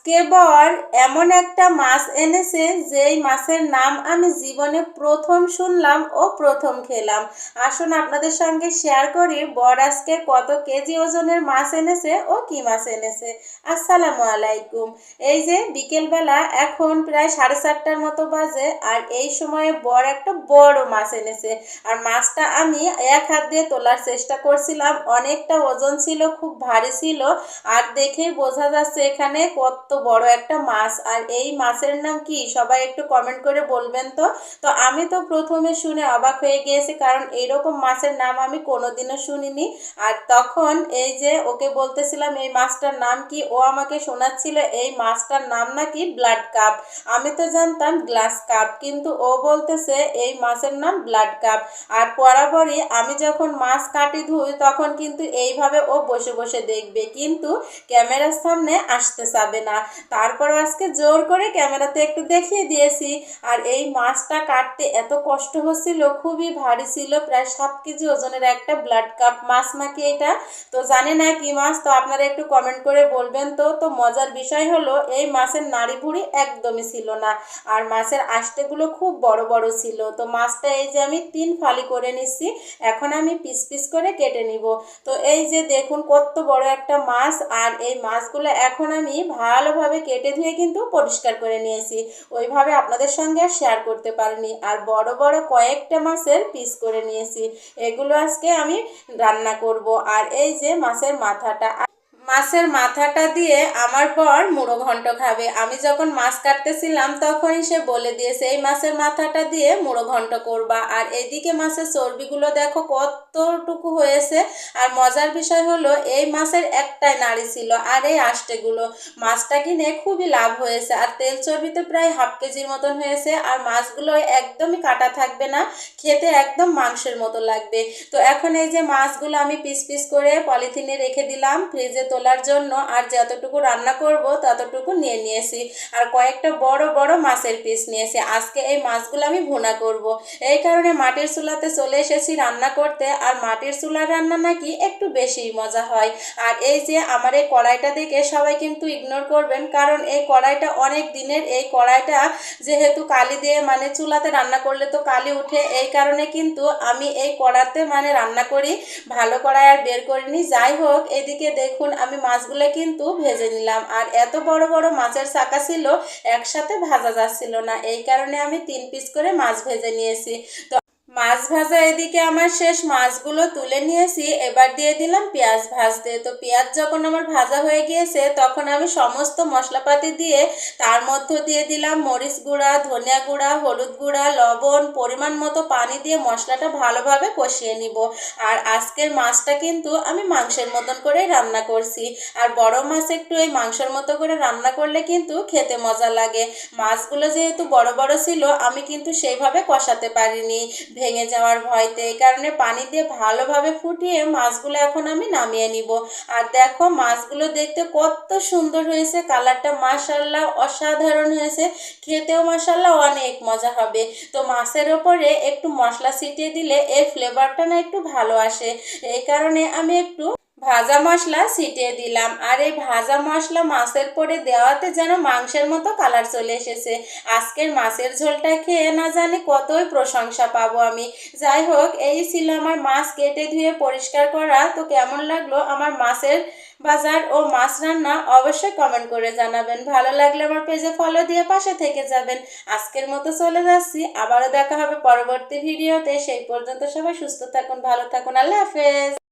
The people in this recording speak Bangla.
আজকে বর এমন একটা মাছ এনেছে যেই মাছের নাম আমি জীবনে প্রথম শুনলাম ও প্রথম খেলাম। আসুন আপনাদের সঙ্গে শেয়ার করি বর আজকে কত কেজি ওজনের মাছ এনেছে ও কি মাছ এনেছে। আসসালামু আলাইকুম। এই যে বিকেলবেলা এখন প্রায় 4:30টার মতো বাজে, আর এই সময়ে বর একটা বড় মাছ এনেছে। আর মাছটা আমি এক হাত দিয়ে তোলার চেষ্টা করছিলাম, অনেকটা ওজন ছিল, খুব ভারী ছিল। আর দেখেই বোঝা যাচ্ছে এখানে কত বড় একটা মাছ। আর এই মাছের নাম কি সবাই একটু কমেন্ট করে বলবেন তো। তো আমি তো প্রথমে শুনে অবাক হয়ে গিয়েছি, কারণ এইরকম মাছের নাম আমি কোনোদিনও শুনিনি। আর তখন এই যে ওকে বলতেছিলাম এই মাছটার নাম কি, ও আমাকে শোনাচ্ছিল এই মাছটার নাম নাকি ব্লাড কাপ। আমি তো জানতাম গ্লাস কাপ, কিন্তু ও বলতেছে এই মাছের নাম ব্লাড কাপ। আর বরাবরই আমি যখন মাছ কাটি ধুই তখন কিন্তু এইভাবে ও বসে বসে দেখবে, কিন্তু ক্যামেরার সামনে আসতে চাবে না। তারপর আজকে জোর করে ক্যামেরাতে একটু দেখিয়ে দিয়েছি। আর এই মাছটা কাটতে এত কষ্ট হচ্ছিল, খুবই ভারী ছিল, প্রায় 7 কেজি ওজনের একটা ব্লাড কাপ মাছ নাকি এটা। তো জানি না কি মাছ, তো আপনারা একটু কমেন্ট করে বলবেন তো। তো মজার বিষয় হলো এই মাছের নাড়ি ভুড়ি একদমই ছিল না, আর মাছের আঁশটেগুলো খুব বড় বড় ছিল। তো মাছটা এই যে আমি 3 ফালি করে নিচ্ছি, এখন আমি পিস পিস করে কেটে নিব। তো এই যে দেখুন কত বড় একটা মাছ, আর এই মাছগুলো এখন আমি ভালোভাবে কেটে ধুয়ে কিন্তু পরিষ্কার করে নিয়েছি। ওইভাবে আপনাদের সঙ্গে আর শেয়ার করতে পারিনি। আর বড় বড় কয়েকটা মাছের পিস করে নিয়েছি, এগুলো আজকে আমি রান্না করব। আর এই যে মাছের মাথাটা দিয়ে আমার বর মুড়ো ঘন্ট খাবে। আমি যখন মাছ কাটতেছিলাম তখনই সে বলে দিয়েছে এই মাছের মাথাটা দিয়ে মুড়ো ঘন্ট করবা। আর এইদিকে মাছের চর্বিগুলো দেখো কতটুকু হয়েছে। আর মজার বিষয় হলো এই মাছের একটাই নাড়ি ছিল, আর এই আষ্টেগুলো। মাছটা কিনে খুবই লাভ হয়েছে। আর তেল চর্বিতে প্রায় 1/2 কেজির মতন হয়েছে। আর মাছগুলো একদমই কাটা থাকবে না, খেতে একদম মাংসের মতো লাগবে। তো এখন এই যে মাছগুলো আমি পিস পিস করে পলিথিনে রেখে দিলাম ফ্রিজে তোলার জন্য। আর যতটুকু রান্না করব ততটুকু নিয়ে নিয়েছি। আর কয়েকটা বড় বড় মাছের পিস নিয়েছি। আজকে এই মাছগুলো আমি ভুনা করব। এই কারণে মাটির চুলাতে চলে এসেছি রান্না করতে। আর মাটির চুলার রান্না নাকি একটু বেশি মজা হয়। আর এই যে আমার এই কড়াইটা দেখে সবাই কিন্তু ইগনোর করবেন, কারণ এই কড়াইটা অনেক দিনের। এই কড়াইটা যেহেতু কালি দিয়ে মানে চুলাতে রান্না করলে তো কালি উঠে, এই কারণে কিন্তু আমি এই কড়াতে মানে রান্না করি। ভালো কড়াই আর বের করিনি। যাই হোক, এদিকে দেখুন আমি মাছগুলো কিন্তু ভেজে নিলাম। আর এত বড় বড় মাছের চাকা ছিল, একসাথে ভাজা যাচ্ছিল না, এই কারণে আমি 3 পিস করে মাছ ভেজে নিয়েছি। তো মাছ ভাজা এদিকে আমার শেষ, মাছগুলো তুলে নিয়েছি। এবার দিয়ে দিলাম পেঁয়াজ ভাজতে। তো পেঁয়াজ যখন আমার ভাজা হয়ে গিয়েছে তখন আমি সমস্ত মশলাপাতি দিয়ে তার মধ্যে দিয়ে দিলাম মরিচ গুঁড়া, ধনিয়া গুঁড়া, হলুদ গুঁড়া, লবণ, পরিমাণ মতো পানি দিয়ে মশলাটা ভালোভাবে কষিয়ে নিব। আর আজকের মাছটা কিন্তু আমি মাংসের মতন করে রান্না করছি। আর বড় মাছ একটু এই মাংসের মতো করে রান্না করলে কিন্তু খেতে মজা লাগে। মাছগুলো যেহেতু বড় বড় ছিল, আমি কিন্তু সেইভাবে কষাতে পারিনি ভেঙে যাওয়ার ভয়তে, এই কারণে পানি দিয়ে ভালোভাবে ফুটিয়ে মাছগুলো এখন আমি নামিয়ে নিব। আর দেখো মাছগুলো দেখতে কত সুন্দর হয়েছে, কালারটা মাশাআল্লাহ অসাধারণ হয়েছে, খেতেও মাশাআল্লাহ অনেক মজা হবে। তো মাছের ওপরে একটু মশলা ছিটিয়ে দিলে এর ফ্লেভারটা না একটু ভালো আসে, এই কারণে আমি একটু ভাজা মশলা ছিটিয়ে দিলাম। আর এই ভাজা মশলা মাছের পরে দেওয়াতে যেন মাংসের মতো কালার চলে এসেছে। আজকের মাছের ঝোলটা খেয়ে না জানি কতই প্রশংসা পাবো আমি। যাই হোক, এই ছিল আমার মাছ কেটে ধুয়ে পরিষ্কার করা। তো কেমন লাগলো আমার মাছের বাজার ও মাছ রান্না অবশ্যই কমেন্ট করে জানাবেন। ভালো লাগলে আমার পেজে ফলো দিয়ে পাশে থেকে যাবেন। আজকের মতো চলে যাচ্ছি, আবারও দেখা হবে পরবর্তী ভিডিওতে। সেই পর্যন্ত সবাই সুস্থ থাকুন, ভালো থাকুন, আল্লাহ হাফেজ।